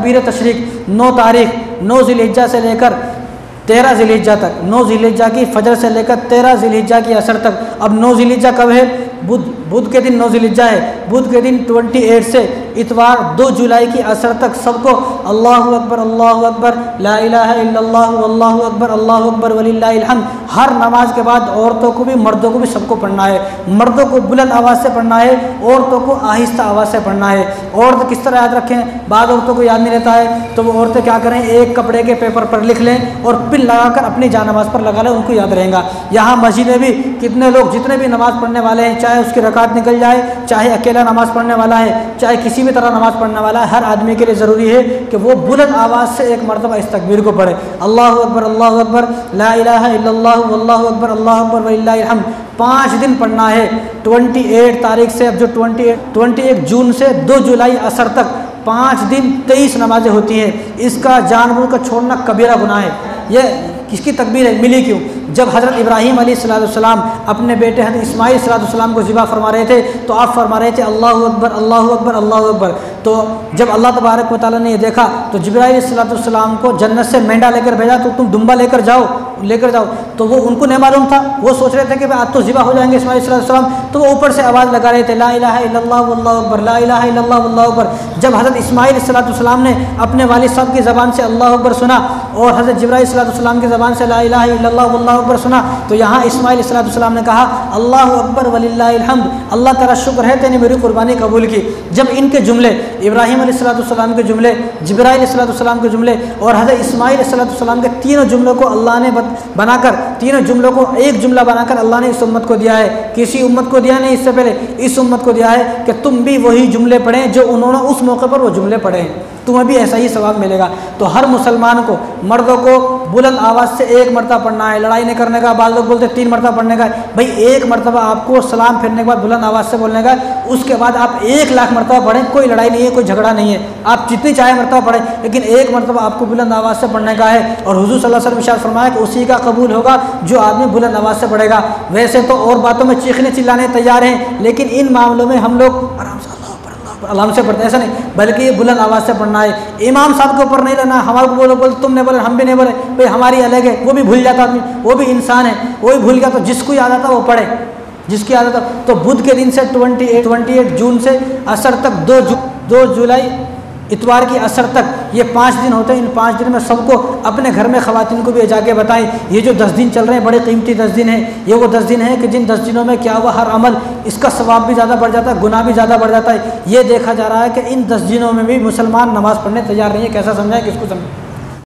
तकबीर तशरीक 9 तारीख 9 ज़िलहिज्जा से लेकर 13 ज़िलहिज्जा तक, 9 ज़िलहिज्जा की फजर से लेकर 13 ज़िलहिज्जा की असर तक। अब 9 ज़िलहिज्जा कब है? बुध के दिन 9 ज़िलहिज्जा है। बुध के दिन 28 से इतवार 2 जुलाई की असर तक सबको अल्लाहु अकबर ला इलाहा इल्लल्लाहु अल्लाहु अकबर वलिल्लाहिल हम्द हर नमाज के बाद औरतों को भी मर्दों को भी सबको पढ़ना है। मर्दों को बुलंद आवाज़ से पढ़ना है, औरतों को आहिस्ता आवाज़ से पढ़ना है। औरत किस तरह याद रखें? बाद औरतों को याद नहीं रहता है तो वो औरतें क्या करें, एक कपड़े के पेपर पर लिख लें और पिन लगाकर अपनी जानमाज़ पर लगा लें, उनको याद रहेगा। यहाँ मस्जिद में भी कितने लोग जितने भी नमाज़ पढ़ने वाले हैं, चाहे उसकी रकात निकल जाए, चाहे अकेला नमाज़ पढ़ने वाला है, चाहे किसी भी तरह नमाज़ पढ़ने वाला है, हर आदमी के लिए ज़रूरी है कि वो बुलंद आवाज़ से एक मरतबा इस तकबीर को पढ़े, अल्लाहु अकबर ला इलाहा इल्लल्लाहु अल्लाहु अकबर वलिल्लाहिल हम्द। 5 दिन पढ़ना है, 28 तारीख से, अब जो 21 जून से 2 जुलाई असर तक 5 दिन 23 नमाजें होती हैं। इसका जानबूझ कर छोड़ना कबीरा गुनाह है। यह किसकी तकबीर है? मिली क्यों? जब हज़रत इब्राहीम अलैहिस्सलाम अपने बेटे हज़रत इस्माईल अलैहिस्सलाम को ज़िबा फरमा रहे थे तो आप फरमा रहे थे अल्लाहु अकबर अल्लाहु अकबर अल्लाहु अकबर। तो जब अल्लाह तबारक व तआला ने ये देखा तो जिब्राईल अलैहिस्सलाम को जन्नत से मेंढा लेकर भेजा, तो तुम दुम्बा लेकर जाओ। तो वो उनको नहीं मालूम था, वो सोच रहे थे कि आज तो ज़िबा हो जाएंगे इस्माईल अलैहिस्सलाम, तो वो ऊपर से आवाज़ लगा रहे थे ला इलाहा इल्लल्लाहु अल्लाहु अकबर ला इलाहा इल्लल्लाहु अल्लाहु अकबर। जब हज़रत इस्माईल अलैहिस्सलाम ने अपने वालिद साहब की ज़बान से अल्लाहु अकबर सुना और हज़रत जिब्राईल अलैहिस्सलाम की ज़बान से ला इलाहा इल्लल्लाहु अल्लाहु अकबर सुना, तो यहाँ इस्माईल अलैहिस्सलाम ने कहा अल्लाहु अकबर वलिल्लाहिल हम्द, अल्लाह तेरा शुक्र है तेने मेरी कुर्बानी कबूल की। जब इनके जुमले, इब्राहीम अलैहिस्सलाम के जुमले, जिब्राईल अलैहिस्सलाम के जुमले और हज़रत इस्माईल अलैहिस्सलाम के तीनों जुमलों को अल्लाह ने बनाकर, तीनों जुमलों को एक जुमला बनाकर अल्लाह ने इस उम्मत को दिया है। किसी उम्मत को दिया नहीं इससे पहले, इस उम्मत को दिया है कि तुम भी वही जुमले पढ़ें जो उन्होंने उस मौके पर वो जुमले पढ़े हैं, तुम्हें भी ऐसा ही सवाब मिलेगा। तो हर मुसलमान को, मर्दों को बुलंद आवाज़ से एक मरतबा पढ़ना है, लड़ाई नहीं करने का। बाद लोग बोलते 3 मरतबा पढ़ने का, भाई एक मरतबा आपको सलाम फिरने के बाद बुलंद आवाज़ से बोलने का, उसके बाद आप 1 लाख मरतबा पढ़ें, कोई लड़ाई नहीं है, कोई झगड़ा नहीं है, आप जितनी चाहे मरतबा पढ़ें, लेकिन एक मरतबा आपको बुलंद आवाज़ से पढ़ने का है। और हुज़ूर सल्लल्लाहु अलैहि वसल्लम ने इरशाद फरमाया कि उसी का कबूल होगा जो आदमी बुलंद आवाज़ से पढ़ेगा। वैसे तो और बातों में चीखने चिल्लाने तैयार हैं, लेकिन इन मामलों में हम लोग आराम से पढ़ते, ऐसा नहीं, बल्कि ये बुलंद आवाज़ से पढ़ना है। इमाम साहब के ऊपर नहीं रहना, हमारे को बोल तुमने बोले हम भी नहीं बोले, भाई हमारी अलग है, वो भी भूल जाता आदमी, वो भी इंसान है, वो भी भूल गया। तो जिसको याद आता वो पढ़े, जिसकी याद आता। तो बुध के दिन से 28 जून से असर तक 2 जुलाई इतवार की असर तक ये 5 दिन होते हैं। इन 5 दिन में सबको अपने घर में ख़वातीन को भी जाके बताएं। ये जो 10 दिन चल रहे हैं बड़े कीमती 10 दिन हैं। ये वो 10 दिन हैं कि जिन 10 दिनों में क्या हुआ, हर अमल इसका सवाब भी ज़्यादा बढ़ जाता है, गुनाह भी ज़्यादा बढ़ जाता है। ये देखा जा रहा है कि इन 10 दिनों में भी मुसलमान नमाज़ पढ़ने तैयार नहीं है। कैसा समझाएं, किसको समझाएं?